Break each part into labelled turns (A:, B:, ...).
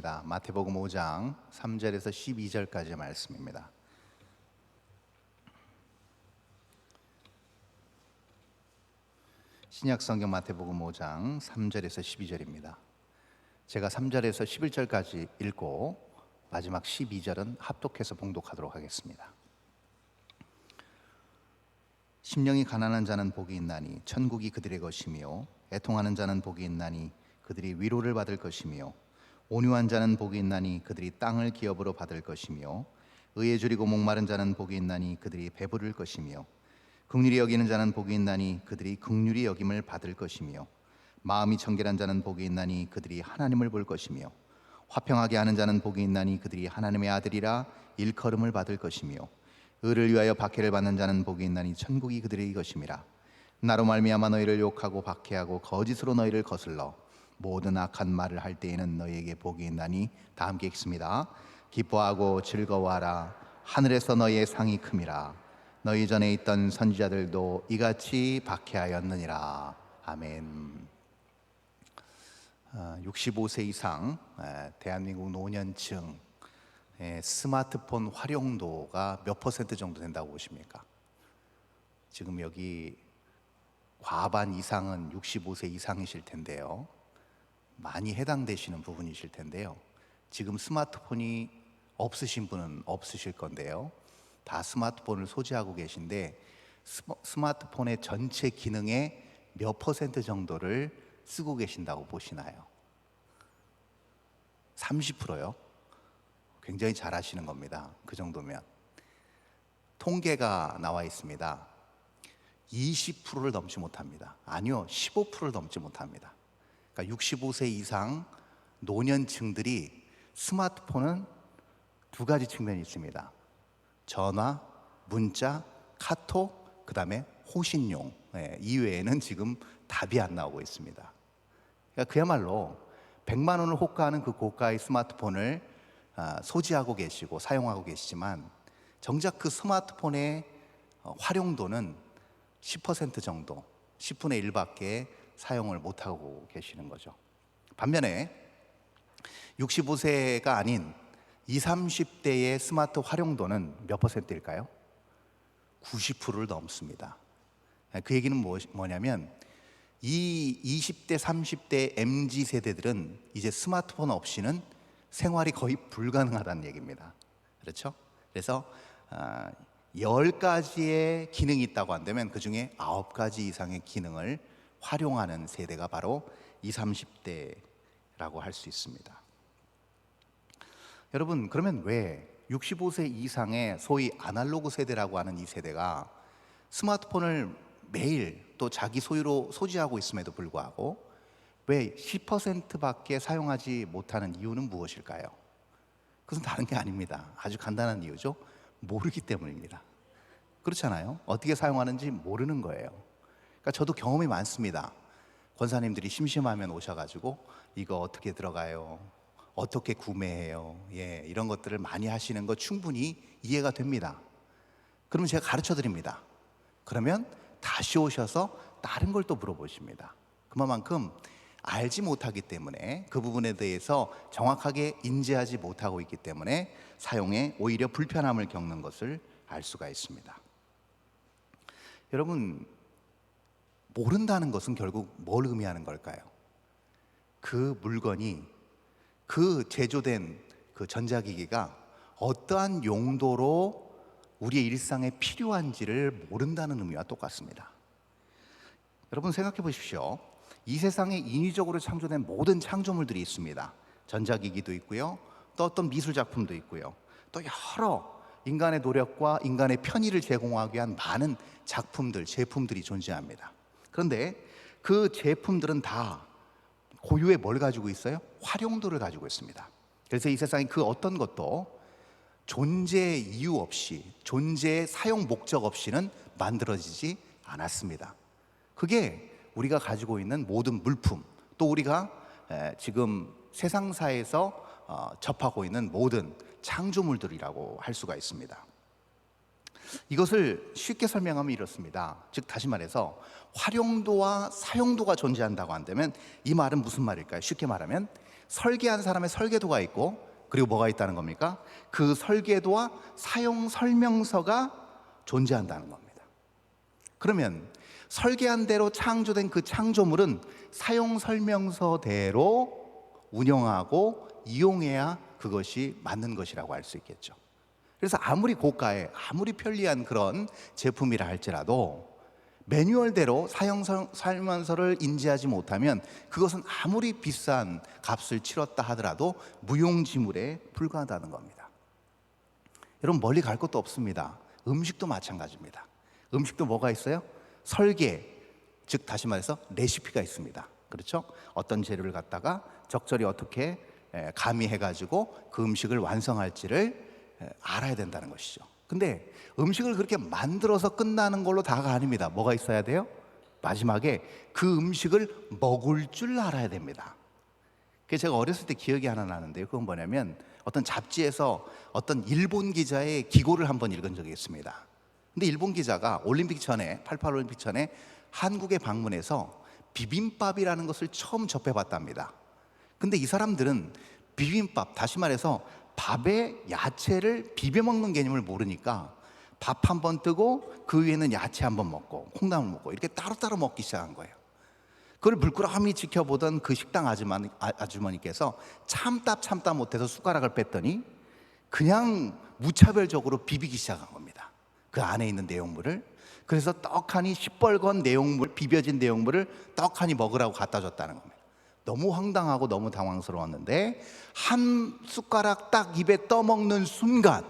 A: 마태복음 5장 3절에서 12절까지의 말씀입니다. 신약성경 마태복음 5장 3절에서 12절입니다. 제가 3절에서 11절까지 읽고 마지막 12절은 합독해서 봉독하도록 하겠습니다. 심령이 가난한 자는 복이 있나니 천국이 그들의 것이며, 애통하는 자는 복이 있나니 그들이 위로를 받을 것이며, 온유한 자는 복이 있나니 그들이 땅을 기업으로 받을 것이며, 의에 줄이고 목마른 자는 복이 있나니 그들이 배부를 것이며, 긍휼히 여기는 자는 복이 있나니 그들이 긍휼히 여김을 받을 것이며, 마음이 청결한 자는 복이 있나니 그들이 하나님을 볼 것이며, 화평하게 하는 자는 복이 있나니 그들이 하나님의 아들이라 일컬음을 받을 것이며, 의를 위하여 박해를 받는 자는 복이 있나니 천국이 그들의 것임이라. 나로 말미암아 너희를 욕하고 박해하고 거짓으로 너희를 거슬러 모든 악한 말을 할 때에는 너희에게 복이 있나니, 다 함께 읽습니다. 기뻐하고 즐거워하라. 하늘에서 너희의 상이 큼이라. 너희 전에 있던 선지자들도 이같이 박해하였느니라. 아멘. 65세 이상 대한민국 노년층 스마트폰 활용도가 몇 퍼센트 정도 된다고 보십니까? 지금 여기 과반 이상은 65세 이상이실 텐데요, 많이 해당되시는 부분이실 텐데요, 지금 스마트폰이 없으신 분은 없으실 건데요, 다 스마트폰을 소지하고 계신데 스마트폰의 전체 기능의 몇 퍼센트 정도를 쓰고 계신다고 보시나요? 30%요? 굉장히 잘 하시는 겁니다. 그 정도면. 통계가 나와 있습니다. 20%를 넘지 못합니다. 아니요, 15%를 넘지 못합니다. 그러니까 65세 이상 노년층들이 스마트폰은 두 가지 측면이 있습니다. 전화, 문자, 카톡, 그 다음에 호신용 이외에는 지금 답이 안 나오고 있습니다. 그러니까 그야말로 100만 원을 호가하는 그 고가의 스마트폰을 소지하고 계시고 사용하고 계시지만, 정작 그 스마트폰의 활용도는 10% 정도, 10분의 1밖에 사용을 못하고 계시는 거죠. 반면에 65세가 아닌 20, 30대의 스마트 활용도는 몇 퍼센트일까요? 90%를 넘습니다. 그 얘기는 뭐냐면 이 20대, 30대 MZ세대들은 이제 스마트폰 없이는 생활이 거의 불가능하다는 얘기입니다. 그렇죠? 그래서 10가지의 기능이 있다고 한다면 그 중에 9가지 이상의 기능을 활용하는 세대가 바로 20, 30대라고 할 수 있습니다. 여러분, 그러면 왜 65세 이상의 소위 아날로그 세대라고 하는 이 세대가 스마트폰을 매일 또 자기 소유로 소지하고 있음에도 불구하고 왜 10%밖에 사용하지 못하는 이유는 무엇일까요? 그것은 다른 게 아닙니다. 아주 간단한 이유죠. 모르기 때문입니다. 그렇잖아요. 어떻게 사용하는지 모르는 거예요. 그러니까 저도 경험이 많습니다. 권사님들이 심심하면 오셔가지고 이거 어떻게 들어가요? 어떻게 구매해요? 이런 것들을 많이 하시는 거 충분히 이해가 됩니다. 그러면 제가 가르쳐 드립니다. 그러면 다시 오셔서 다른 걸 또 물어보십니다. 그만큼 알지 못하기 때문에, 그 부분에 대해서 정확하게 인지하지 못하고 있기 때문에 사용에 오히려 불편함을 겪는 것을 알 수가 있습니다. 여러분, 모른다는 것은 결국 뭘 의미하는 걸까요? 그 물건이, 그 제조된 그 전자기기가 어떠한 용도로 우리의 일상에 필요한지를 모른다는 의미와 똑같습니다. 여러분, 생각해 보십시오. 이 세상에 인위적으로 창조된 모든 창조물들이 있습니다. 전자기기도 있고요, 또 어떤 미술작품도 있고요, 또 여러 인간의 노력과 인간의 편의를 제공하기 위한 많은 작품들, 제품들이 존재합니다. 그런데 그 제품들은 다 고유의 뭘 가지고 있어요? 활용도를 가지고 있습니다. 그래서 이 세상에 그 어떤 것도 존재 이유 없이, 존재의 사용 목적 없이는 만들어지지 않았습니다. 그게 우리가 가지고 있는 모든 물품, 또 우리가 지금 세상사에서 접하고 있는 모든 창조물들이라고 할 수가 있습니다. 이것을 쉽게 설명하면 이렇습니다. 즉, 다시 말해서 활용도와 사용도가 존재한다고 한다면 이 말은 무슨 말일까요? 쉽게 말하면 설계한 사람의 설계도가 있고, 그리고 뭐가 있다는 겁니까? 그 설계도와 사용 설명서가 존재한다는 겁니다. 그러면 설계한 대로 창조된 그 창조물은 사용 설명서대로 운영하고 이용해야 그것이 맞는 것이라고 할 수 있겠죠. 그래서 아무리 고가의, 아무리 편리한 그런 제품이라 할지라도 매뉴얼대로 사용 설명서를 인지하지 못하면 그것은 아무리 비싼 값을 치렀다 하더라도 무용지물에 불과하다는 겁니다. 여러분, 멀리 갈 것도 없습니다. 음식도 마찬가지입니다. 음식도 뭐가 있어요? 설계, 즉 다시 말해서 레시피가 있습니다. 그렇죠? 어떤 재료를 갖다가 적절히 어떻게 가미해가지고 그 음식을 완성할지를 알아야 된다는 것이죠. 근데 음식을 그렇게 만들어서 끝나는 걸로 다가 아닙니다. 뭐가 있어야 돼요? 마지막에 그 음식을 먹을 줄 알아야 됩니다. 그래서 제가 어렸을 때 기억이 하나 나는데요. 그건 뭐냐면 어떤 잡지에서 어떤 일본 기자의 기고를 한번 읽은 적이 있습니다. 근데 일본 기자가 올림픽 전에, 88 올림픽 전에 한국에 방문해서 비빔밥이라는 것을 처음 접해봤답니다. 근데 이 사람들은 비빔밥, 다시 말해서 밥에 야채를 비벼 먹는 개념을 모르니까 밥 한 번 뜨고 그 위에는 야채 한 번 먹고 콩나물 먹고 이렇게 따로따로 먹기 시작한 거예요. 그걸 물끄러미 지켜보던 그 식당 아주머니께서 참다 못해서 숟가락을 뺐더니 그냥 무차별적으로 비비기 시작한 겁니다. 그 안에 있는 내용물을. 그래서 떡하니 시뻘건 내용물, 비벼진 내용물을 떡하니 먹으라고 갖다 줬다는 겁니다. 너무 황당하고 너무 당황스러웠는데 한 숟가락 딱 입에 떠먹는 순간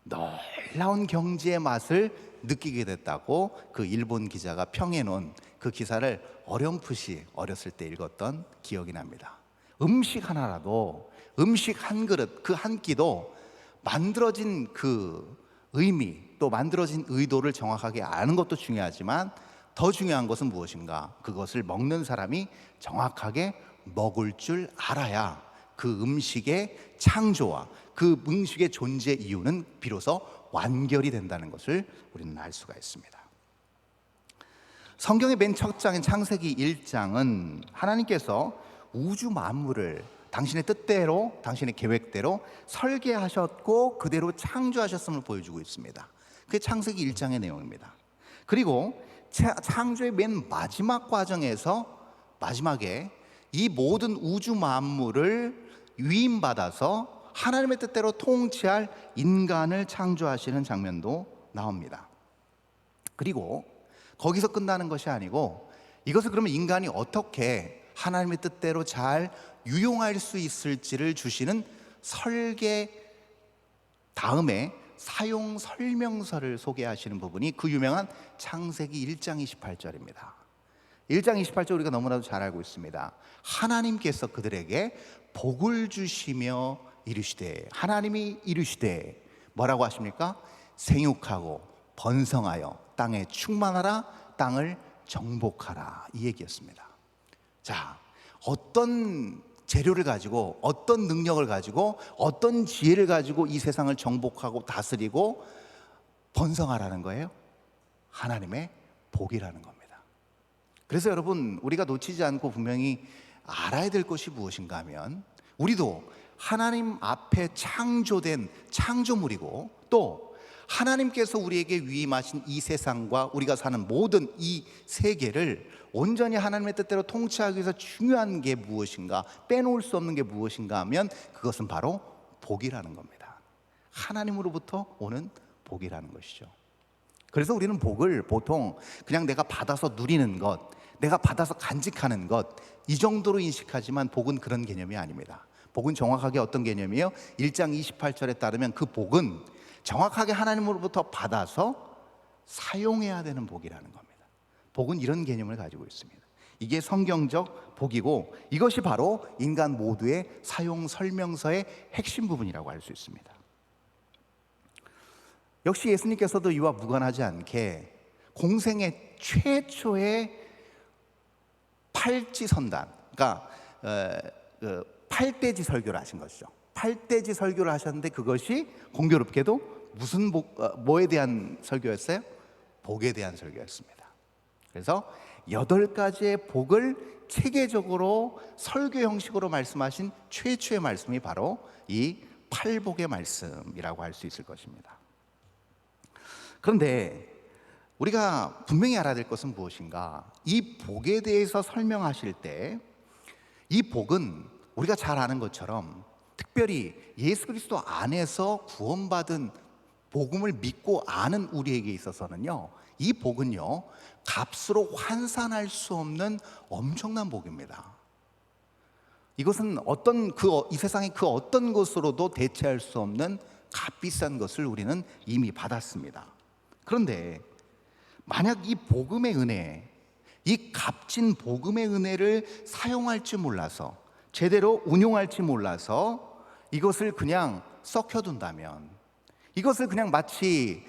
A: 놀라운 경지의 맛을 느끼게 됐다고 그 일본 기자가 평해놓은 그 기사를 어렴풋이 어렸을 때 읽었던 기억이 납니다. 음식 하나라도, 음식 한 그릇, 그 한 끼도 만들어진 그 의미, 또 만들어진 의도를 정확하게 아는 것도 중요하지만 더 중요한 것은 무엇인가? 그것을 먹는 사람이 정확하게 먹을 줄 알아야 그 음식의 창조와 그 음식의 존재 이유는 비로소 완결이 된다는 것을 우리는 알 수가 있습니다. 성경의 맨 첫 장인 창세기 1장은 하나님께서 우주 만물을 당신의 뜻대로, 당신의 계획대로 설계하셨고 그대로 창조하셨음을 보여주고 있습니다. 그게 창세기 1장의 내용입니다. 그리고 창조의 맨 마지막 과정에서 마지막에 이 모든 우주 만물을 위임받아서 하나님의 뜻대로 통치할 인간을 창조하시는 장면도 나옵니다. 그리고 거기서 끝나는 것이 아니고 이것을 그러면 인간이 어떻게 하나님의 뜻대로 잘 유용할 수 있을지를 주시는 설계 다음에 사용 설명서를 소개하시는 부분이 그 유명한 창세기 1장 28절입니다. 1장 28절 우리가 너무나도 잘 알고 있습니다. 하나님께서 그들에게 복을 주시며 이르시되, 하나님이 이르시되 뭐라고 하십니까? 생육하고 번성하여 땅에 충만하라, 땅을 정복하라, 이 얘기였습니다. 자, 어떤 재료를 가지고, 어떤 능력을 가지고, 어떤 지혜를 가지고 이 세상을 정복하고 다스리고 번성하라는 거예요? 하나님의 복이라는 겁니다. 그래서 여러분, 우리가 놓치지 않고 분명히 알아야 될 것이 무엇인가 하면 우리도 하나님 앞에 창조된 창조물이고 또 하나님께서 우리에게 위임하신 이 세상과 우리가 사는 모든 이 세계를 온전히 하나님의 뜻대로 통치하기 위해서 중요한 게 무엇인가, 빼놓을 수 없는 게 무엇인가 하면 그것은 바로 복이라는 겁니다. 하나님으로부터 오는 복이라는 것이죠. 그래서 우리는 복을 보통 그냥 내가 받아서 누리는 것, 내가 받아서 간직하는 것, 이 정도로 인식하지만 복은 그런 개념이 아닙니다. 복은 정확하게 어떤 개념이에요? 1장 28절에 따르면 그 복은 정확하게 하나님으로부터 받아서 사용해야 되는 복이라는 겁니다. 복은 이런 개념을 가지고 있습니다. 이게 성경적 복이고 이것이 바로 인간 모두의 사용 설명서의 핵심 부분이라고 할 수 있습니다. 역시 예수님께서도 이와 무관하지 않게 공생의 최초의 팔찌선단, 그러니까 팔대지 설교를 하신 것이죠. 팔대지 설교를 하셨는데 그것이 공교롭게도 뭐에 대한 설교였어요? 복에 대한 설교였습니다. 그래서 8가지의 복을 체계적으로 설교 형식으로 말씀하신 최초의 말씀이 바로 이 팔복의 말씀이라고 할 수 있을 것입니다. 그런데 우리가 분명히 알아야 될 것은 무엇인가? 이 복에 대해서 설명하실 때 이 복은 우리가 잘 아는 것처럼 특별히 예수 그리스도 안에서 구원받은 복음을 믿고 아는 우리에게 있어서는요, 이 복은요 값으로 환산할 수 없는 엄청난 복입니다. 이것은 이 세상의 그 어떤 것으로도 대체할 수 없는 값비싼 것을 우리는 이미 받았습니다. 그런데 만약 이 복음의 은혜, 이 값진 복음의 은혜를 사용할지 몰라서, 제대로 운용할지 몰라서 이것을 그냥 썩혀둔다면, 이것을 그냥 마치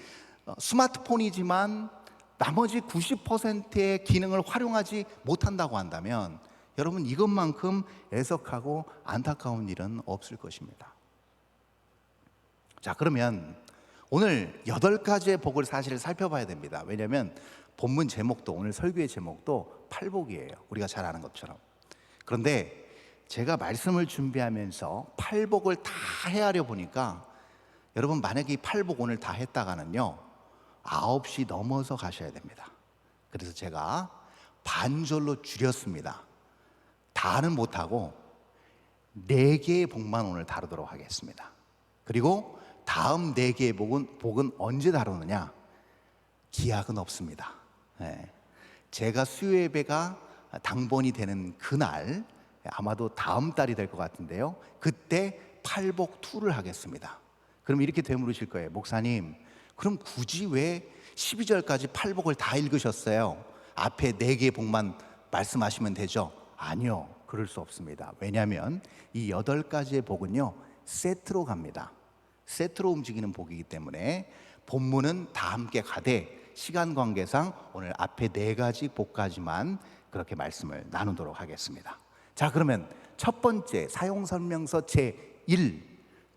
A: 스마트폰이지만 나머지 90%의 기능을 활용하지 못한다고 한다면, 여러분 이것만큼 애석하고 안타까운 일은 없을 것입니다. 자, 그러면 오늘 8가지의 복을 사실 살펴봐야 됩니다. 왜냐하면 본문 제목도, 오늘 설교의 제목도 팔복이에요. 우리가 잘 아는 것처럼. 그런데 제가 말씀을 준비하면서 팔복을 다 헤아려 보니까, 여러분 만약에 이 팔복 오늘 다 했다가는요 9시 넘어서 가셔야 됩니다. 그래서 제가 반절로 줄였습니다. 다는 못하고 4개의 복만 오늘 다루도록 하겠습니다. 그리고 다음 4개의 복은 언제 다루느냐? 기약은 없습니다. 제가 수요 예배가 당번이 되는 그날, 아마도 다음 달이 될 것 같은데요, 그때 팔복 2를 하겠습니다. 그럼 이렇게 되물으실 거예요. 목사님, 그럼 굳이 왜 12절까지 팔복을 다 읽으셨어요? 앞에 4개의 복만 말씀하시면 되죠? 아니요, 그럴 수 없습니다. 왜냐하면 이 8가지의 복은요 세트로 갑니다. 세트로 움직이는 복이기 때문에 본문은 다 함께 가되, 시간 관계상 오늘 앞에 4가지 복까지만 그렇게 말씀을 나누도록 하겠습니다. 자, 그러면 첫 번째 사용설명서 제1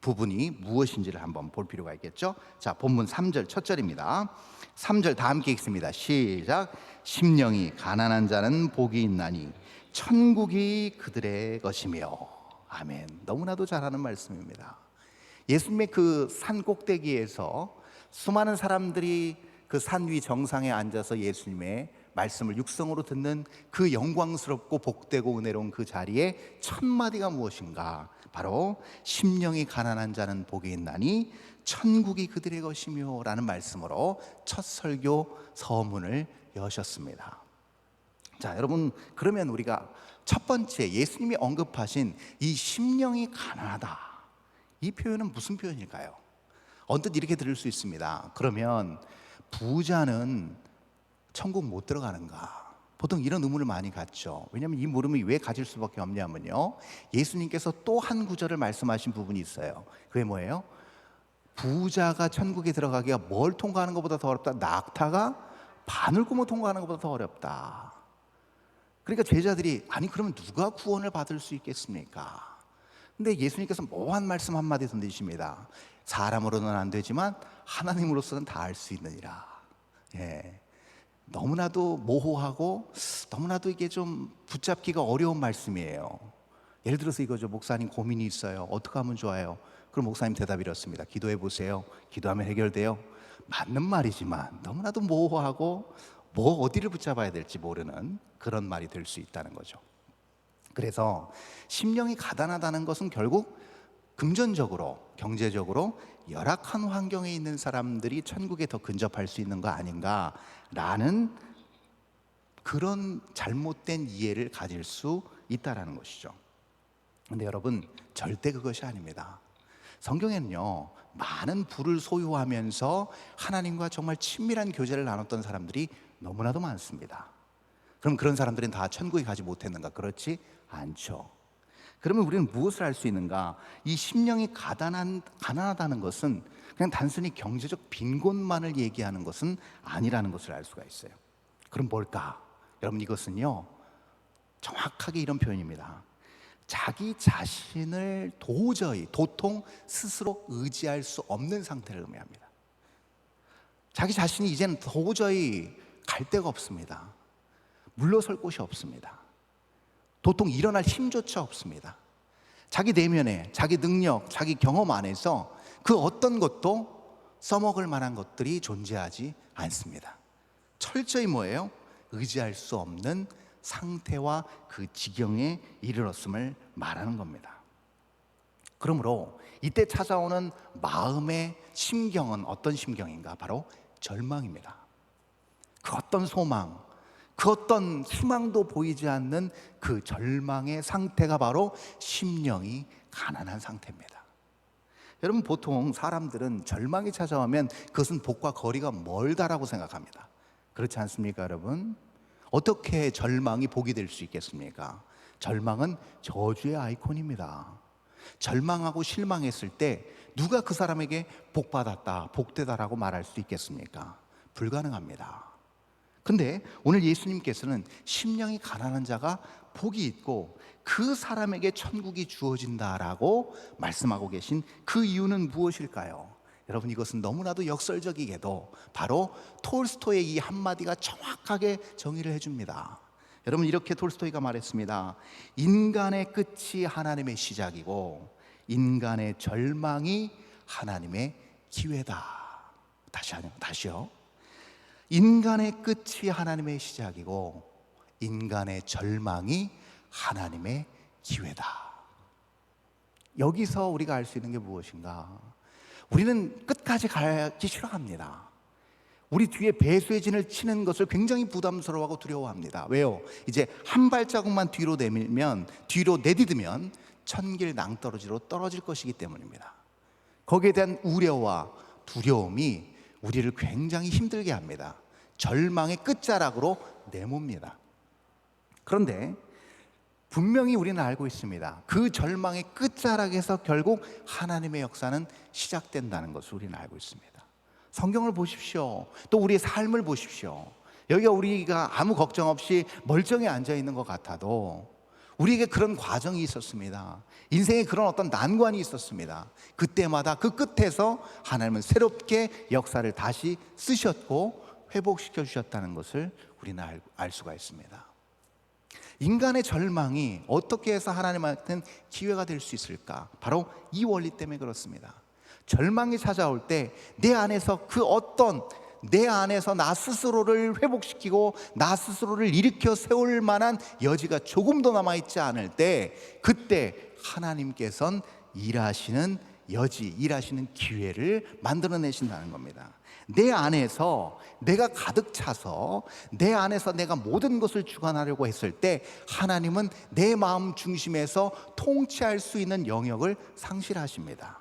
A: 부분이 무엇인지를 한번 볼 필요가 있겠죠. 자, 본문 3절 첫 절입니다. 3절 다 함께 읽습니다. 시작. 심령이 가난한 자는 복이 있나니 천국이 그들의 것이며. 아멘. 너무나도 잘하는 말씀입니다. 예수님의 그 산 꼭대기에서 수많은 사람들이 그 산 위 정상에 앉아서 예수님의 말씀을 육성으로 듣는 그 영광스럽고 복되고 은혜로운 그 자리에 첫 마디가 무엇인가? 바로 심령이 가난한 자는 복이 있나니 천국이 그들의 것이며 라는 말씀으로 첫 설교 서문을 여셨습니다. 자, 여러분, 그러면 우리가 첫 번째 예수님이 언급하신 이 심령이 가난하다, 이 표현은 무슨 표현일까요? 언뜻 이렇게 들을 수 있습니다. 그러면 부자는 천국 못 들어가는가? 보통 이런 의문을 많이 갖죠. 왜냐하면 이 물음이 왜 가질 수밖에 없냐면요, 예수님께서 또 한 구절을 말씀하신 부분이 있어요. 그게 뭐예요? 부자가 천국에 들어가기가 뭘 통과하는 것보다 더 어렵다. 낙타가 바늘구멍 통과하는 것보다 더 어렵다. 그러니까 제자들이, 아니 그러면 누가 구원을 받을 수 있겠습니까? 근데 예수님께서 묘한 말씀 한마디 던지십니다. 사람으로는 안 되지만 하나님으로서는 다 할 수 있느니라. 너무나도 모호하고 너무나도 이게 좀 붙잡기가 어려운 말씀이에요. 예를 들어서 이거죠. 목사님 고민이 있어요. 어떻게 하면 좋아요? 그럼 목사님 대답이 이렇습니다. 기도해 보세요. 기도하면 해결돼요. 맞는 말이지만 너무나도 모호하고 어디를 붙잡아야 될지 모르는 그런 말이 될 수 있다는 거죠. 그래서 심령이 가난하다는 것은 결국 금전적으로, 경제적으로 열악한 환경에 있는 사람들이 천국에 더 근접할 수 있는 거 아닌가라는 그런 잘못된 이해를 가질 수 있다는 것이죠. 근데 여러분, 절대 그것이 아닙니다. 성경에는요, 많은 부를 소유하면서 하나님과 정말 친밀한 교제를 나눴던 사람들이 너무나도 많습니다. 그럼 그런 사람들은 다 천국에 가지 못했는가? 그렇지 않죠. 그러면 우리는 무엇을 할 수 있는가? 이 심령이 가난하다는 것은 그냥 단순히 경제적 빈곤만을 얘기하는 것은 아니라는 것을 알 수가 있어요. 그럼 뭘까? 여러분, 이것은요 정확하게 이런 표현입니다. 자기 자신을 도통 스스로 의지할 수 없는 상태를 의미합니다. 자기 자신이 이제는 도저히 갈 데가 없습니다. 물러설 곳이 없습니다. 도통 일어날 힘조차 없습니다. 자기 내면에 자기 능력, 자기 경험 안에서 그 어떤 것도 써먹을 만한 것들이 존재하지 않습니다. 철저히 뭐예요? 의지할 수 없는 상태와 그 지경에 이르렀음을 말하는 겁니다. 그러므로 이때 찾아오는 마음의 심경은 어떤 심경인가? 바로 절망입니다. 그 어떤 소망, 그 어떤 희망도 보이지 않는 그 절망의 상태가 바로 심령이 가난한 상태입니다. 여러분, 보통 사람들은 절망이 찾아오면 그것은 복과 거리가 멀다라고 생각합니다. 그렇지 않습니까, 여러분? 어떻게 절망이 복이 될 수 있겠습니까? 절망은 저주의 아이콘입니다. 절망하고 실망했을 때 누가 그 사람에게 복받았다, 복되다라고 말할 수 있겠습니까? 불가능합니다. 근데 오늘 예수님께서는 심령이 가난한 자가 복이 있고 그 사람에게 천국이 주어진다라고 말씀하고 계신 그 이유는 무엇일까요? 여러분, 이것은 너무나도 역설적이게도 바로 톨스토이의 이 한마디가 정확하게 정의를 해줍니다. 여러분, 이렇게 톨스토이가 말했습니다. 인간의 끝이 하나님의 시작이고 인간의 절망이 하나님의 기회다. 다시요. 인간의 끝이 하나님의 시작이고 인간의 절망이 하나님의 기회다. 여기서 우리가 알 수 있는 게 무엇인가? 우리는 끝까지 가기 싫어합니다. 우리 뒤에 배수의 진을 치는 것을 굉장히 부담스러워하고 두려워합니다. 왜요? 이제 한 발자국만 뒤로 내디디면 천길 낭떠러지로 떨어질 것이기 때문입니다. 거기에 대한 우려와 두려움이 우리를 굉장히 힘들게 합니다. 절망의 끝자락으로 내멉니다. 그런데 분명히 우리는 알고 있습니다. 그 절망의 끝자락에서 결국 하나님의 역사는 시작된다는 것을 우리는 알고 있습니다. 성경을 보십시오. 또 우리의 삶을 보십시오. 여기가 우리가 아무 걱정 없이 멀쩡히 앉아 있는 것 같아도 우리에게 그런 과정이 있었습니다. 인생에 그런 어떤 난관이 있었습니다. 그때마다 그 끝에서 하나님은 새롭게 역사를 다시 쓰셨고 회복시켜 주셨다는 것을 우리는 알 수가 있습니다. 인간의 절망이 어떻게 해서 하나님한테는 기회가 될 수 있을까? 바로 이 원리 때문에 그렇습니다. 절망이 찾아올 때 내 안에서 내 안에서 나 스스로를 회복시키고 나 스스로를 일으켜 세울 만한 여지가 조금도 남아있지 않을 때 그때 하나님께서는 일하시는 여지, 일하시는 기회를 만들어내신다는 겁니다. 내 안에서 내가 가득 차서 내 안에서 내가 모든 것을 주관하려고 했을 때 하나님은 내 마음 중심에서 통치할 수 있는 영역을 상실하십니다.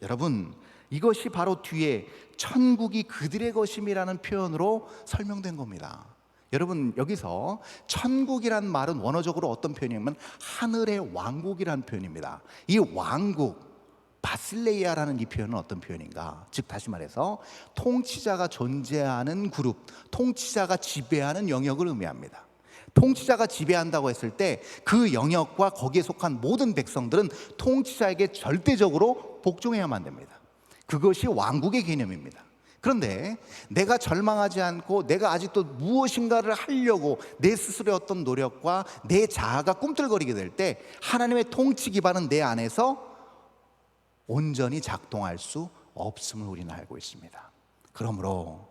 A: 여러분, 이것이 바로 뒤에 천국이 그들의 것임이라는 표현으로 설명된 겁니다. 여러분, 여기서 천국이란 말은 원어적으로 어떤 표현이냐면 하늘의 왕국이라는 표현입니다. 이 왕국, 바실레이아라는 이 표현은 어떤 표현인가? 즉 다시 말해서 통치자가 존재하는 그룹, 통치자가 지배하는 영역을 의미합니다. 통치자가 지배한다고 했을 때 그 영역과 거기에 속한 모든 백성들은 통치자에게 절대적으로 복종해야만 됩니다. 그것이 왕국의 개념입니다. 그런데 내가 절망하지 않고 내가 아직도 무엇인가를 하려고 내 스스로의 어떤 노력과 내 자아가 꿈틀거리게 될 때 하나님의 통치 기반은 내 안에서 온전히 작동할 수 없음을 우리는 알고 있습니다. 그러므로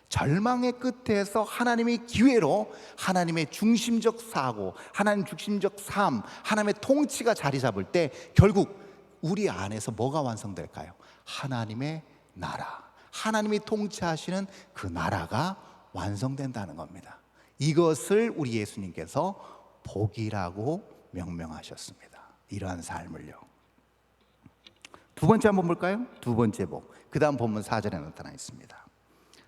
A: 절망의 끝에서 하나님의 기회로 하나님의 중심적 사고, 하나님 중심적 삶, 하나님의 통치가 자리 잡을 때 결국 우리 안에서 뭐가 완성될까요? 하나님의 나라, 하나님이 통치하시는 그 나라가 완성된다는 겁니다. 이것을 우리 예수님께서 복이라고 명명하셨습니다. 이러한 삶을요. 두 번째 한번 볼까요? 두 번째 복. 그 다음 본문 4절에 나타나 있습니다.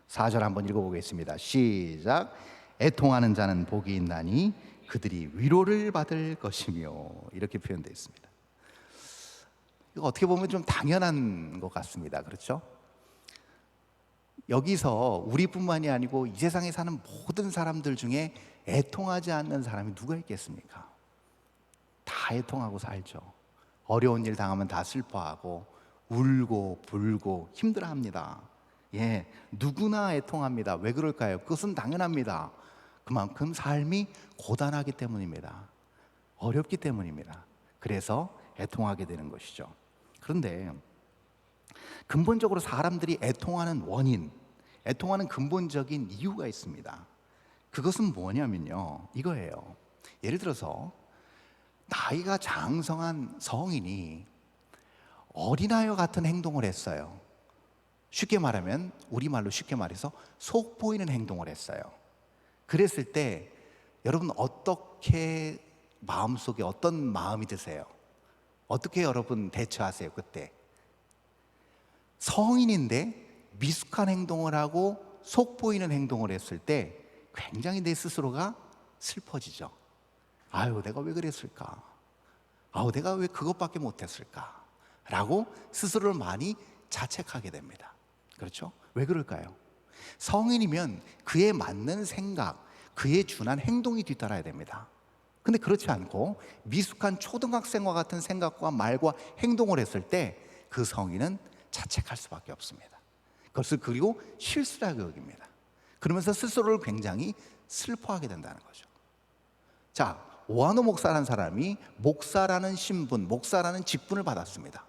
A: 4절 한번 읽어보겠습니다. 시작. 애통하는 자는 복이 있나니 그들이 위로를 받을 것이며, 이렇게 표현되어 있습니다. 이거 어떻게 보면 좀 당연한 것 같습니다. 그렇죠? 여기서 우리뿐만이 아니고 이 세상에 사는 모든 사람들 중에 애통하지 않는 사람이 누가 있겠습니까? 다 애통하고 살죠. 어려운 일 당하면 다 슬퍼하고 울고 불고 힘들어합니다. 예, 누구나 애통합니다. 왜 그럴까요? 그것은 당연합니다. 그만큼 삶이 고단하기 때문입니다. 어렵기 때문입니다. 그래서 애통하게 되는 것이죠. 그런데 근본적으로 사람들이 애통하는 원인, 애통하는 근본적인 이유가 있습니다. 그것은 뭐냐면요, 이거예요. 예를 들어서 나이가 장성한 성인이 어린아이와 같은 행동을 했어요. 쉽게 말하면, 우리말로 쉽게 말해서 속 보이는 행동을 했어요. 그랬을 때 여러분 어떻게, 마음속에 어떤 마음이 드세요? 어떻게 여러분 대처하세요? 그때 성인인데 미숙한 행동을 하고 속 보이는 행동을 했을 때 굉장히 내 스스로가 슬퍼지죠. 아유, 내가 왜 그랬을까? 아유, 내가 왜 그것밖에 못했을까? 라고 스스로를 많이 자책하게 됩니다. 그렇죠? 왜 그럴까요? 성인이면 그에 맞는 생각, 그에 준한 행동이 뒤따라야 됩니다. 근데 그렇지 않고 미숙한 초등학생과 같은 생각과 말과 행동을 했을 때 그 성인은 자책할 수밖에 없습니다. 그것을 그리고 실수라고 여깁니다. 그러면서 스스로를 굉장히 슬퍼하게 된다는 거죠. 자, 오하노 목사라는 사람이 목사라는 신분, 목사라는 직분을 받았습니다.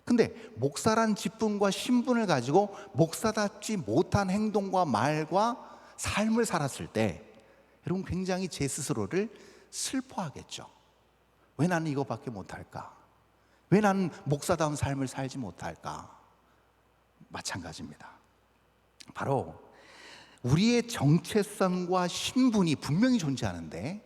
A: 근데 목사라는 직분과 신분을 가지고 목사답지 못한 행동과 말과 삶을 살았을 때 여러분 굉장히 제 스스로를 슬퍼하겠죠. 왜 나는 이거밖에 못할까? 왜 나는 목사다운 삶을 살지 못할까? 마찬가지입니다. 바로 우리의 정체성과 신분이 분명히 존재하는데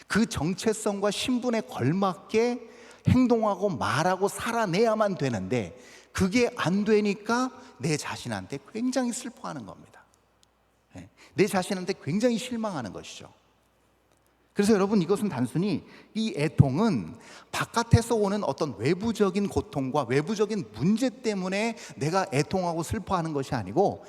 A: 그 정체성과 신분에 걸맞게 행동하고 말하고 살아내야만 되는데 그게 안 되니까 내 자신한테 굉장히 슬퍼하는 겁니다. 내 자신한테 굉장히 실망하는 것이죠. 그래서 여러분, 이것은 단순히 이 애통은 바깥에서 오는 어떤 외부적인 고통과 외부적인 문제 때문에 내가 애통하고 슬퍼하는 것이 아니고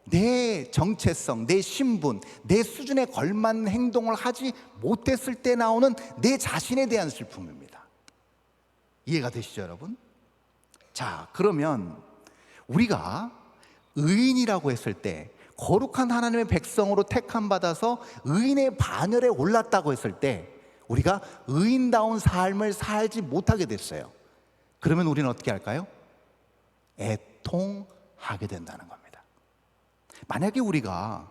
A: 내 정체성, 내 신분, 내 수준에 걸맞는 행동을 하지 못했을 때 나오는 내 자신에 대한 슬픔입니다. 이해가 되시죠, 여러분? 자, 그러면 우리가 의인이라고 했을 때, 거룩한 하나님의 백성으로 택함받아서 의인의 반열에 올랐다고 했을 때 우리가 의인다운 삶을 살지 못하게 됐어요. 그러면 우리는 어떻게 할까요? 애통하게 된다는 겁니다. 만약에 우리가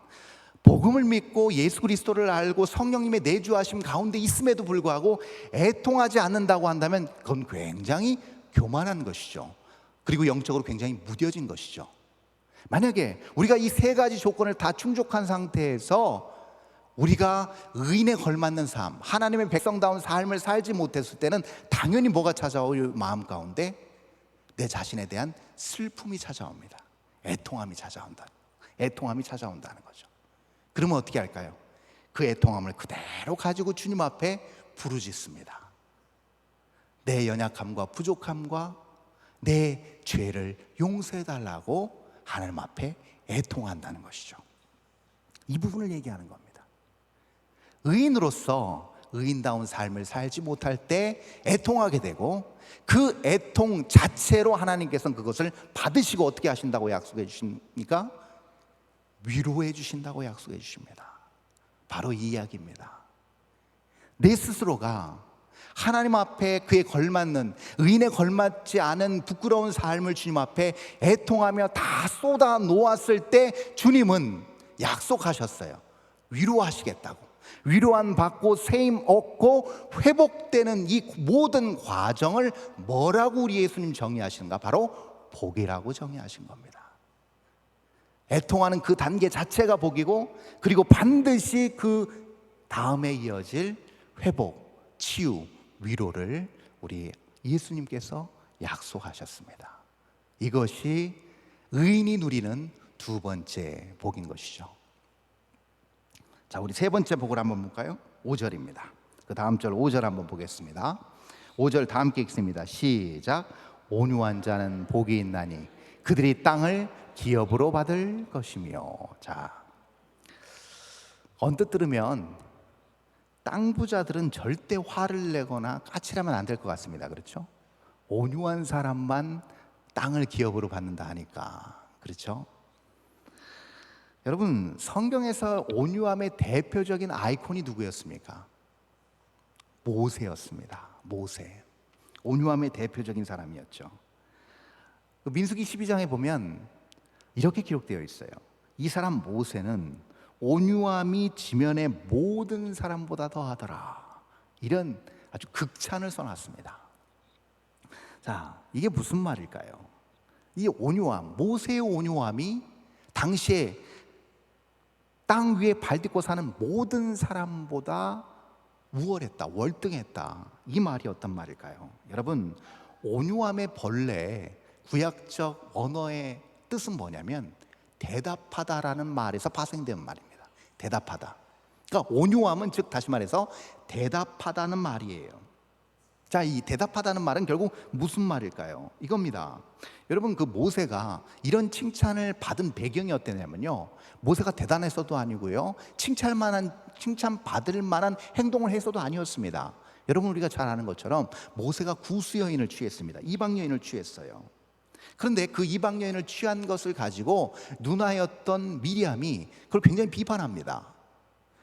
A: 복음을 믿고 예수 그리스도를 알고 성령님의 내주하심 가운데 있음에도 불구하고 애통하지 않는다고 한다면 그건 굉장히 교만한 것이죠. 그리고 영적으로 굉장히 무뎌진 것이죠. 만약에 우리가 이 세 가지 조건을 다 충족한 상태에서 우리가 의인에 걸맞는 삶, 하나님의 백성다운 삶을 살지 못했을 때는 당연히 뭐가 찾아올 마음 가운데 내 자신에 대한 슬픔이 찾아옵니다. 애통함이 찾아온다는 거죠. 그러면 어떻게 할까요? 그 애통함을 그대로 가지고 주님 앞에 부르짖습니다. 내 연약함과 부족함과 내 죄를 용서해달라고 하나님 앞에 애통한다는 것이죠. 이 부분을 얘기하는 겁니다. 의인으로서 의인다운 삶을 살지 못할 때 애통하게 되고 그 애통 자체로 하나님께서는 그것을 받으시고 어떻게 하신다고 약속해 주십니까? 위로해 주신다고 약속해 주십니다. 바로 이 이야기입니다. 내 스스로가 하나님 앞에 그에 걸맞는, 의인에 걸맞지 않은 부끄러운 삶을 주님 앞에 애통하며 다 쏟아 놓았을 때 주님은 약속하셨어요. 위로하시겠다고. 위로한 받고 세임 얻고 회복되는 이 모든 과정을 뭐라고 우리 예수님 정의하시는가? 바로 복이라고 정의하신 겁니다. 애통하는 그 단계 자체가 복이고, 그리고 반드시 그 다음에 이어질 회복, 치유, 위로를 우리 예수님께서 약속하셨습니다. 이것이 의인이 누리는 두 번째 복인 것이죠. 자, 우리 세 번째 복을 한번 볼까요? 5절입니다. 그 다음 절 5절 한번 보겠습니다. 5절 다 함께 읽습니다. 시작. 온유한 자는 복이 있나니 그들이 땅을 기업으로 받을 것이며. 자, 언뜻 들으면 땅 부자들은 절대 화를 내거나 까칠하면 안 될 것 같습니다. 그렇죠? 온유한 사람만 땅을 기업으로 받는다 하니까. 그렇죠? 여러분, 성경에서 온유함의 대표적인 아이콘이 누구였습니까? 모세였습니다. 모세. 온유함의 대표적인 사람이었죠. 민수기 12장에 보면 이렇게 기록되어 있어요. 이 사람 모세는 온유함이 지면의 모든 사람보다 더하더라. 이런 아주 극찬을 써놨습니다. 자, 이게 무슨 말일까요? 이 온유함, 모세의 온유함이 당시에 땅 위에 발 딛고 사는 모든 사람보다 우월했다, 월등했다. 이 말이 어떤 말일까요? 여러분, 온유함의 본래 구약적 언어의 뜻은 뭐냐면 대답하다라는 말에서 파생된 말입니다. 대답하다. 그러니까 온유함은 즉 다시 말해서 대답하다는 말이에요. 자, 이 대답하다는 말은 결국 무슨 말일까요? 이겁니다. 여러분, 그 모세가 이런 칭찬을 받은 배경이 어땠냐면요, 모세가 대단해서도 아니고요, 칭찬받을 만한 행동을 해서도 아니었습니다. 여러분, 우리가 잘 아는 것처럼 모세가 구스 여인을 취했습니다. 이방 여인을 취했어요. 그런데 그 이방 여인을 취한 것을 가지고 누나였던 미리암이 그걸 굉장히 비판합니다.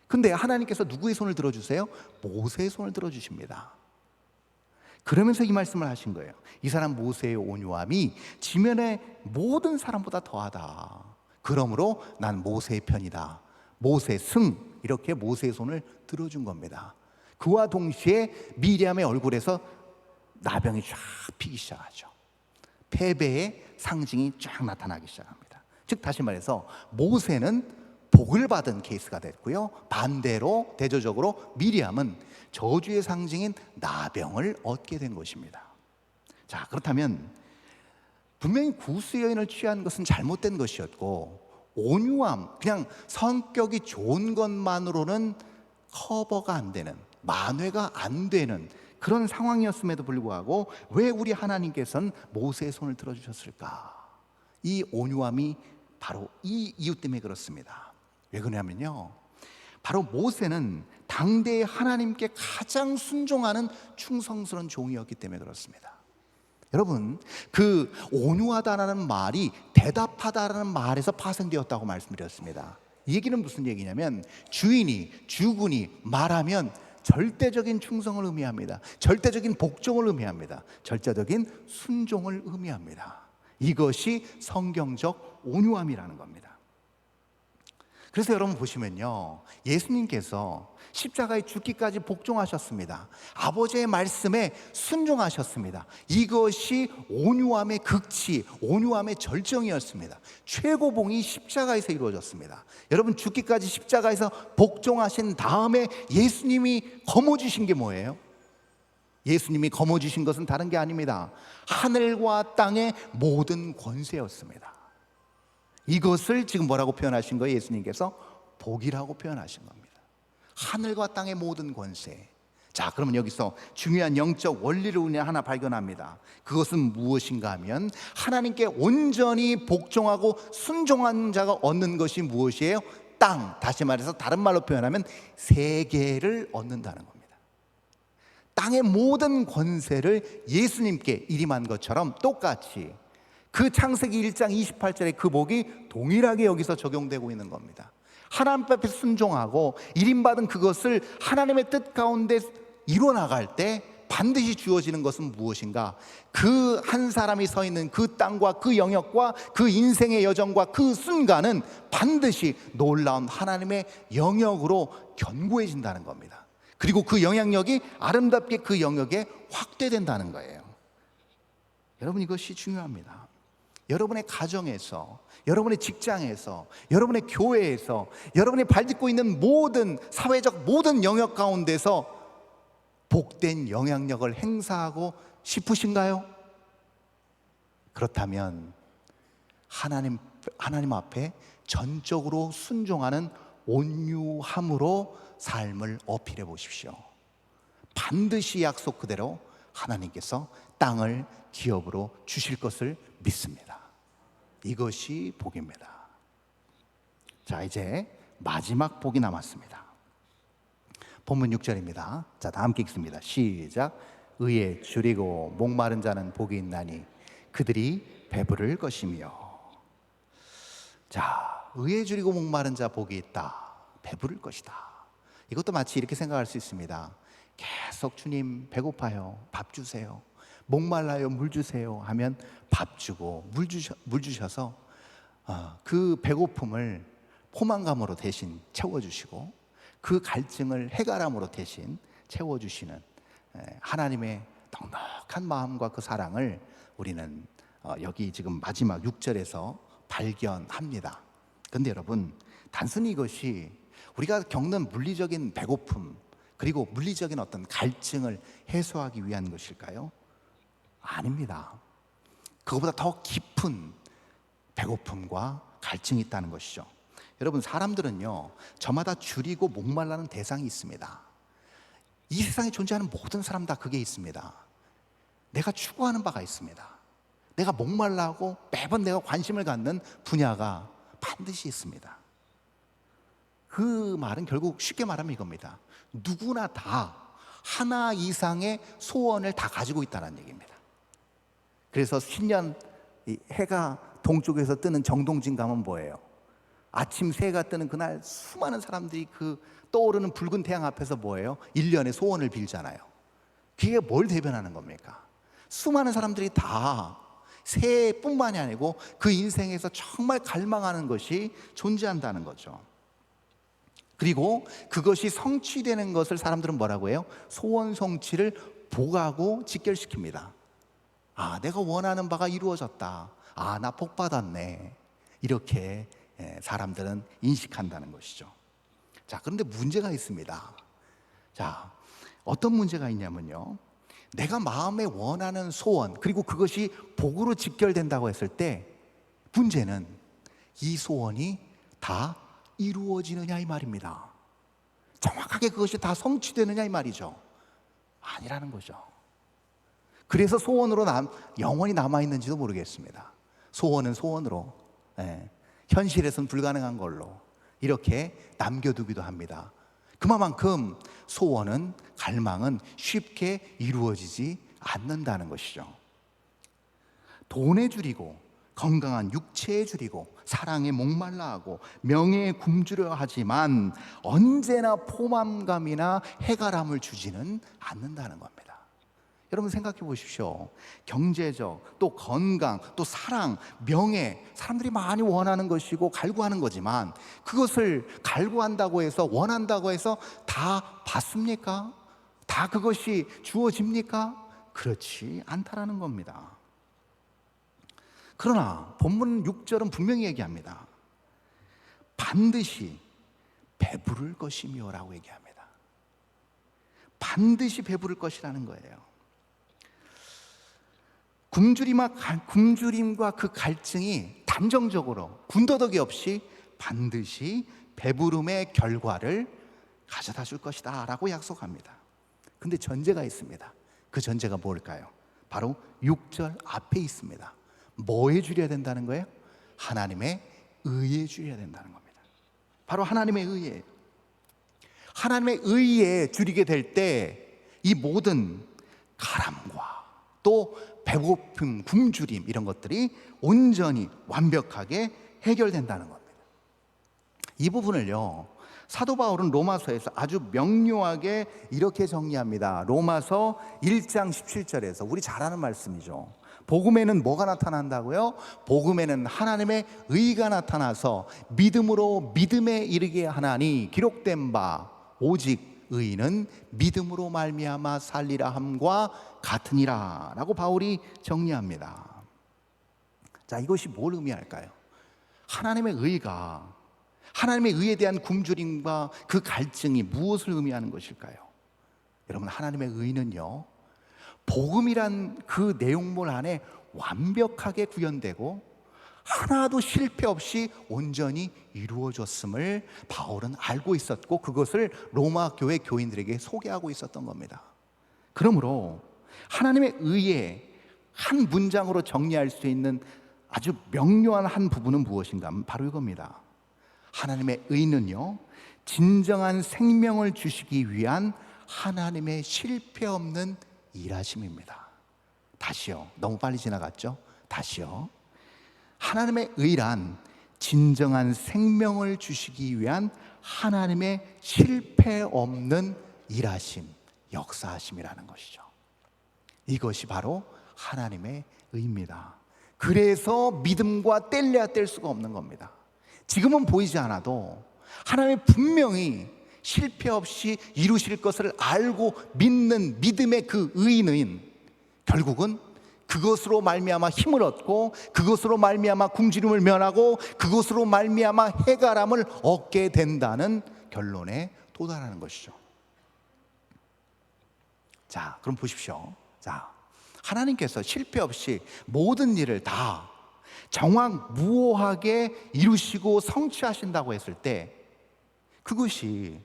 A: 근데 하나님께서 누구의 손을 들어주세요? 모세의 손을 들어주십니다. 그러면서 이 말씀을 하신 거예요. 이 사람 모세의 온유함이 지면의 모든 사람보다 더하다. 그러므로 난 모세의 편이다. 모세 승. 이렇게 모세의 손을 들어준 겁니다. 그와 동시에 미리암의 얼굴에서 나병이 쫙 피기 시작하죠. 패배의 상징이 쫙 나타나기 시작합니다. 즉 다시 말해서 모세는 복을 받은 케이스가 됐고요, 반대로 대조적으로 미리암은 저주의 상징인 나병을 얻게 된 것입니다. 자, 그렇다면 분명히 구스 여인을 취한 것은 잘못된 것이었고, 온유함, 그냥 성격이 좋은 것만으로는 커버가 안 되는, 만회가 안 되는 그런 상황이었음에도 불구하고 왜 우리 하나님께서는 모세의 손을 들어주셨을까? 이 온유함이 바로 이 이유 때문에 그렇습니다. 왜 그러냐면요, 바로 모세는 당대의 하나님께 가장 순종하는 충성스러운 종이었기 때문에 그렇습니다. 여러분, 그 온유하다라는 말이 대답하다라는 말에서 파생되었다고 말씀드렸습니다. 이 얘기는 무슨 얘기냐면 주인이, 주군이 말하면 절대적인 충성을 의미합니다. 절대적인 복종을 의미합니다. 절대적인 순종을 의미합니다. 이것이 성경적 온유함이라는 겁니다. 그래서 여러분 보시면요, 예수님께서 십자가에 죽기까지 복종하셨습니다. 아버지의 말씀에 순종하셨습니다. 이것이 온유함의 극치, 온유함의 절정이었습니다. 최고봉이 십자가에서 이루어졌습니다. 여러분, 죽기까지 십자가에서 복종하신 다음에 예수님이 거머쥐신 게 뭐예요? 예수님이 거머쥐신 것은 다른 게 아닙니다. 하늘과 땅의 모든 권세였습니다. 이것을 지금 뭐라고 표현하신 거예요? 예수님께서 복이라고 표현하신 겁니다. 하늘과 땅의 모든 권세. 자, 그러면 여기서 중요한 영적 원리를 우리는 하나 발견합니다. 그것은 무엇인가 하면 하나님께 온전히 복종하고 순종한 자가 얻는 것이 무엇이에요? 땅, 다시 말해서 다른 말로 표현하면 세계를 얻는다는 겁니다. 땅의 모든 권세를 예수님께 일임한 것처럼 똑같이 그 창세기 1장 28절의 그 복이 동일하게 여기서 적용되고 있는 겁니다. 하나님 앞에 순종하고 일임받은 그것을 하나님의 뜻 가운데 이루어나갈 때 반드시 주어지는 것은 무엇인가? 그 한 사람이 서 있는 그 땅과 그 영역과 그 인생의 여정과 그 순간은 반드시 놀라운 하나님의 영역으로 견고해진다는 겁니다. 그리고 그 영향력이 아름답게 그 영역에 확대된다는 거예요. 여러분, 이것이 중요합니다. 여러분의 가정에서, 여러분의 직장에서, 여러분의 교회에서, 여러분이 발딛고 있는 모든 사회적 모든 영역 가운데서 복된 영향력을 행사하고 싶으신가요? 그렇다면 하나님 앞에 전적으로 순종하는 온유함으로 삶을 어필해 보십시오. 반드시 약속 그대로 하나님께서 땅을 기업으로 주실 것을 믿습니다. 이것이 복입니다. 자, 이제 마지막 복이 남았습니다. 본문 6절입니다. 자, 다 함께 읽습니다. 시작. 의에 줄이고 목마른 자는 복이 있나니 그들이 배부를 것이며. 자, 의에 줄이고 목마른 자 복이 있다. 배부를 것이다. 이것도 마치 이렇게 생각할 수 있습니다. 계속 주님 배고파요. 밥 주세요. 목말라요. 물 주세요. 하면 밥 주고 물 주셔서 그 배고픔을 포만감으로 대신 채워주시고 그 갈증을 해가람으로 대신 채워주시는 하나님의 넉넉한 마음과 그 사랑을 우리는 여기 지금 마지막 6절에서 발견합니다. 그런데 여러분, 단순히 이것이 우리가 겪는 물리적인 배고픔 그리고 물리적인 어떤 갈증을 해소하기 위한 것일까요? 아닙니다. 그것보다 더 깊은 배고픔과 갈증이 있다는 것이죠. 여러분, 사람들은요, 저마다 줄이고 목말라는 대상이 있습니다. 이 세상에 존재하는 모든 사람 다 그게 있습니다. 내가 추구하는 바가 있습니다. 내가 목말라하고 매번 내가 관심을 갖는 분야가 반드시 있습니다. 그 말은 결국 쉽게 말하면 이겁니다. 누구나 다 하나 이상의 소원을 다 가지고 있다는 얘기입니다. 그래서 신년 해가 동쪽에서 뜨는 정동진 가면 뭐예요? 아침 새해가 뜨는 그날 수많은 사람들이 그 떠오르는 붉은 태양 앞에서 뭐예요? 1년의 소원을 빌잖아요. 그게 뭘 대변하는 겁니까? 수많은 사람들이 다 새해뿐만이 아니고 그 인생에서 정말 갈망하는 것이 존재한다는 거죠. 그리고 그것이 성취되는 것을 사람들은 뭐라고 해요? 소원 성취를 보가고 직결시킵니다. 내가 원하는 바가 이루어졌다. 나 복 받았네. 이렇게 사람들은 인식한다는 것이죠. 자, 그런데 문제가 있습니다. 자, 어떤 문제가 있냐면요, 내가 마음에 원하는 소원 그리고 그것이 복으로 직결된다고 했을 때 문제는 이 소원이 다 이루어지느냐 이 말입니다. 정확하게 그것이 다 성취되느냐 이 말이죠. 아니라는 거죠. 그래서 소원으로 영원히 남아있는지도 모르겠습니다. 소원은 소원으로, 현실에서는 불가능한 걸로 이렇게 남겨두기도 합니다. 그만큼 소원은, 갈망은 쉽게 이루어지지 않는다는 것이죠. 돈에 줄이고 건강한 육체에 줄이고 사랑에 목말라하고 명예에 굶주려 하지만 언제나 포만감이나 해가람을 주지는 않는다는 겁니다. 여러분 생각해 보십시오. 경제적, 또 건강, 또 사랑, 명예, 사람들이 많이 원하는 것이고 갈구하는 거지만 그것을 갈구한다고 해서, 원한다고 해서 다 받습니까? 다 그것이 주어집니까? 그렇지 않다라는 겁니다. 그러나 본문 6절은 분명히 얘기합니다. 반드시 배부를 것이며 라고 얘기합니다. 반드시 배부를 것이라는 거예요. 굶주림과 그 갈증이 단정적으로 군더더기 없이 반드시 배부름의 결과를 가져다 줄 것이다 라고 약속합니다. 근데 전제가 있습니다. 그 전제가 뭘까요? 바로 6절 앞에 있습니다. 뭐에 줄여야 된다는 거예요? 하나님의 의에 줄여야 된다는 겁니다. 바로 하나님의 의에. 하나님의 의에 줄이게 될 때 이 모든 가람과 또 배고픔, 굶주림 이런 것들이 온전히 완벽하게 해결된다는 겁니다. 이 부분을요, 사도 바울은 로마서에서 아주 명료하게 이렇게 정리합니다. 로마서 1장 17절에서 우리 잘 아는 말씀이죠. 복음에는 뭐가 나타난다고요? 복음에는 하나님의 의가 나타나서 믿음으로 믿음에 이르게 하나니 기록된 바 오직 의인은 믿음으로 말미암아 살리라 함과 같으니라 라고 바울이 정리합니다. 자, 이것이 뭘 의미할까요? 하나님의 의가, 하나님의 의에 대한 굶주림과 그 갈증이 무엇을 의미하는 것일까요? 여러분, 하나님의 의는요, 복음이란 그 내용물 안에 완벽하게 구현되고 하나도 실패 없이 온전히 이루어졌음을 바울은 알고 있었고 그것을 로마 교회 교인들에게 소개하고 있었던 겁니다. 그러므로 하나님의 의에 한 문장으로 정리할 수 있는 아주 명료한 한 부분은 무엇인가 하면 바로 이겁니다. 하나님의 의는요, 진정한 생명을 주시기 위한 하나님의 실패 없는 일하심입니다. 다시요. 너무 빨리 지나갔죠? 다시요. 하나님의 의란 진정한 생명을 주시기 위한 하나님의 실패 없는 일하심, 역사하심이라는 것이죠. 이것이 바로 하나님의 의입니다. 그래서 믿음과 뗄래야 뗄 수가 없는 겁니다. 지금은 보이지 않아도 하나님이 분명히 실패 없이 이루실 것을 알고 믿는 믿음의 그 의는 결국은 그것으로 말미암아 힘을 얻고, 그것으로 말미암아 굶주림을 면하고, 그것으로 말미암아 해결함을 얻게 된다는 결론에 도달하는 것이죠. 자, 그럼 보십시오. 자, 하나님께서 실패 없이 모든 일을 다 정확무오하게 이루시고 성취하신다고 했을 때, 그것이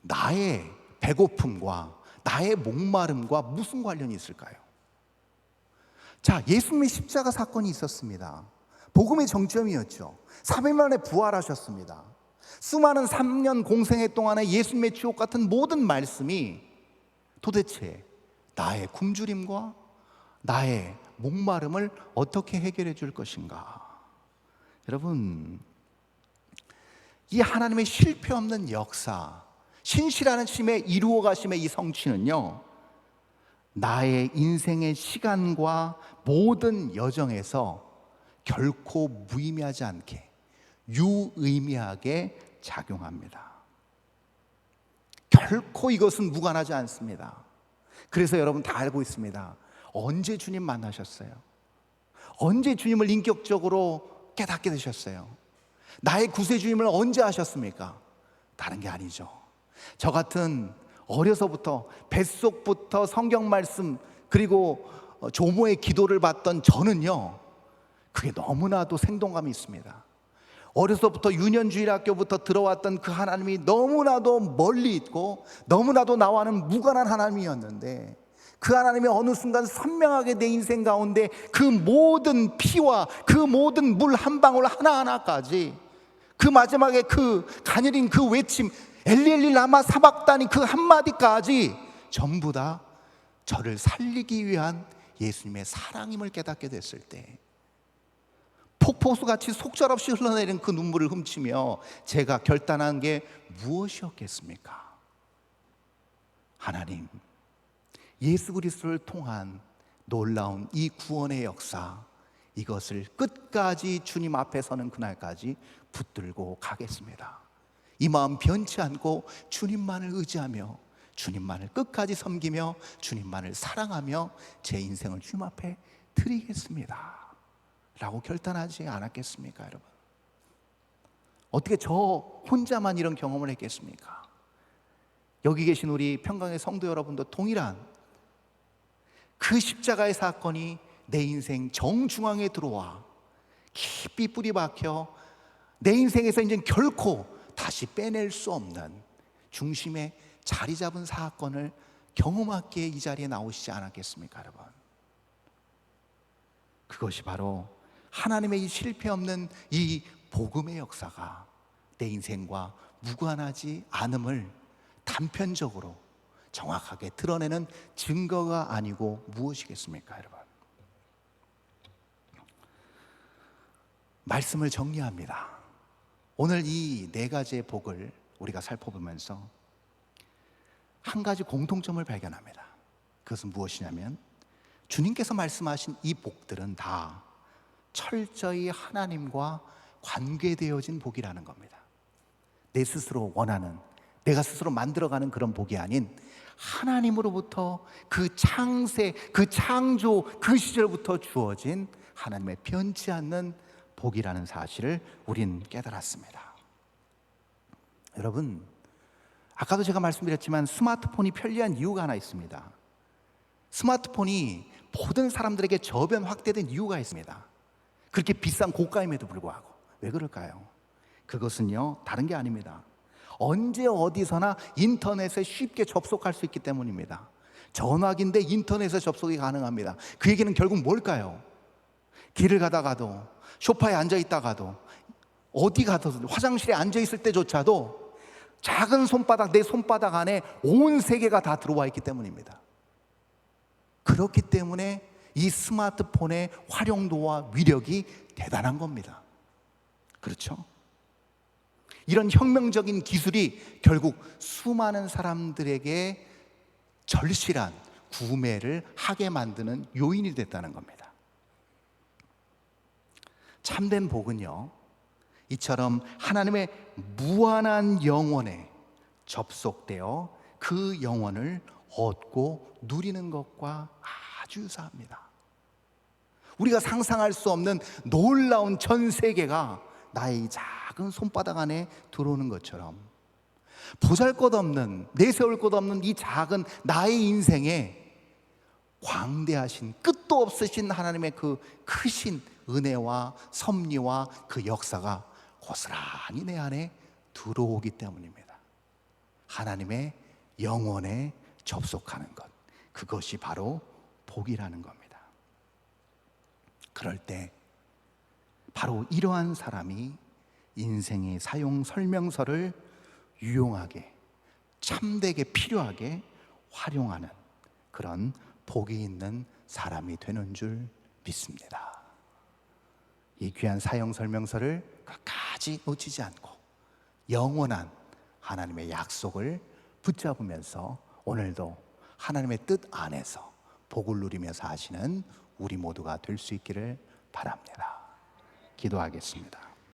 A: 나의 배고픔과 나의 목마름과 무슨 관련이 있을까요? 자, 예수님의 십자가 사건이 있었습니다. 복음의 정점이었죠. 3일 만에 부활하셨습니다. 수많은 3년 공생애 동안에 예수님의 주옥 같은 모든 말씀이 도대체 나의 굶주림과 나의 목마름을 어떻게 해결해 줄 것인가? 여러분, 이 하나님의 실패 없는 역사, 신실한 심에 이루어 가심의 이 성취는요, 나의 인생의 시간과 모든 여정에서 결코 무의미하지 않게 유의미하게 작용합니다. 결코 이것은 무관하지 않습니다. 그래서 여러분 다 알고 있습니다. 언제 주님 만나셨어요? 언제 주님을 인격적으로 깨닫게 되셨어요? 나의 구세주님을 언제 하셨습니까? 다른 게 아니죠. 저 같은 어려서부터 뱃속부터 성경 말씀 그리고 조모의 기도를 받던 저는요, 그게 너무나도 생동감이 있습니다. 어려서부터 유년주일학교부터 들어왔던 그 하나님이 너무나도 멀리 있고 너무나도 나와는 무관한 하나님이었는데, 그 하나님이 어느 순간 선명하게 내 인생 가운데 그 모든 피와 그 모든 물 한 방울 하나하나까지, 그 마지막에 그 가녀린 그 외침 엘리엘리 라마 사박다니 그 한마디까지 전부 다 저를 살리기 위한 예수님의 사랑임을 깨닫게 됐을 때, 폭포수같이 속절없이 흘러내리는 그 눈물을 훔치며 제가 결단한 게 무엇이었겠습니까? 하나님, 예수 그리스도를 통한 놀라운 이 구원의 역사, 이것을 끝까지 주님 앞에 서는 그날까지 붙들고 가겠습니다. 이 마음 변치 않고 주님만을 의지하며 주님만을 끝까지 섬기며 주님만을 사랑하며 제 인생을 주님 앞에 드리겠습니다 라고 결단하지 않았겠습니까, 여러분? 어떻게 저 혼자만 이런 경험을 했겠습니까? 여기 계신 우리 평강의 성도 여러분도 동일한 그 십자가의 사건이 내 인생 정중앙에 들어와 깊이 뿌리 박혀 내 인생에서 이제 결코 다시 빼낼 수 없는 중심에 자리 잡은 사건을 경험하기에 이 자리에 나오시지 않았겠습니까, 여러분? 그것이 바로 하나님의 이 실패 없는 이 복음의 역사가 내 인생과 무관하지 않음을 단편적으로 정확하게 드러내는 증거가 아니고 무엇이겠습니까, 여러분? 말씀을 정리합니다. 오늘 이 네 가지의 복을 우리가 살펴보면서 한 가지 공통점을 발견합니다. 그것은 무엇이냐면, 주님께서 말씀하신 이 복들은 다 철저히 하나님과 관계되어진 복이라는 겁니다. 내 스스로 원하는, 내가 스스로 만들어가는 그런 복이 아닌 하나님으로부터 그 창세, 그 창조, 그 시절부터 주어진 하나님의 변치 않는 복이라는 사실을 우린 깨달았습니다. 여러분, 아까도 제가 말씀드렸지만 스마트폰이 편리한 이유가 하나 있습니다. 스마트폰이 모든 사람들에게 저변 확대된 이유가 있습니다. 그렇게 비싼 고가임에도 불구하고. 왜 그럴까요? 그것은요, 다른 게 아닙니다. 언제 어디서나 인터넷에 쉽게 접속할 수 있기 때문입니다. 전화기인데 인터넷에 접속이 가능합니다. 그 얘기는 결국 뭘까요? 길을 가다가도, 소파에 앉아 있다가도, 어디 가서도, 화장실에 앉아 있을 때조차도 작은 손바닥, 내 손바닥 안에 온 세계가 다 들어와 있기 때문입니다. 그렇기 때문에 이 스마트폰의 활용도와 위력이 대단한 겁니다. 그렇죠? 이런 혁명적인 기술이 결국 수많은 사람들에게 절실한 구매를 하게 만드는 요인이 됐다는 겁니다. 참된 복은요, 이처럼 하나님의 무한한 영원에 접속되어 그 영원을 얻고 누리는 것과 아주 유사합니다. 우리가 상상할 수 없는 놀라운 전 세계가 나의 작은 손바닥 안에 들어오는 것처럼, 보잘것없는, 내세울 것 없는 이 작은 나의 인생에 광대하신, 끝도 없으신 하나님의 그 크신 은혜와 섭리와 그 역사가 고스란히 내 안에 들어오기 때문입니다. 하나님의 영혼에 접속하는 것, 그것이 바로 복이라는 겁니다. 그럴 때 바로 이러한 사람이 인생의 사용 설명서를 유용하게, 참되게 필요하게 활용하는 그런 복이 있는 사람이 되는 줄 믿습니다. 이 귀한 사용 설명서를 끝까지 놓치지 않고 영원한 하나님의 약속을 붙잡으면서 오늘도 하나님의 뜻 안에서 복을 누리며 사시는 우리 모두가 될 수 있기를 바랍니다. 기도하겠습니다.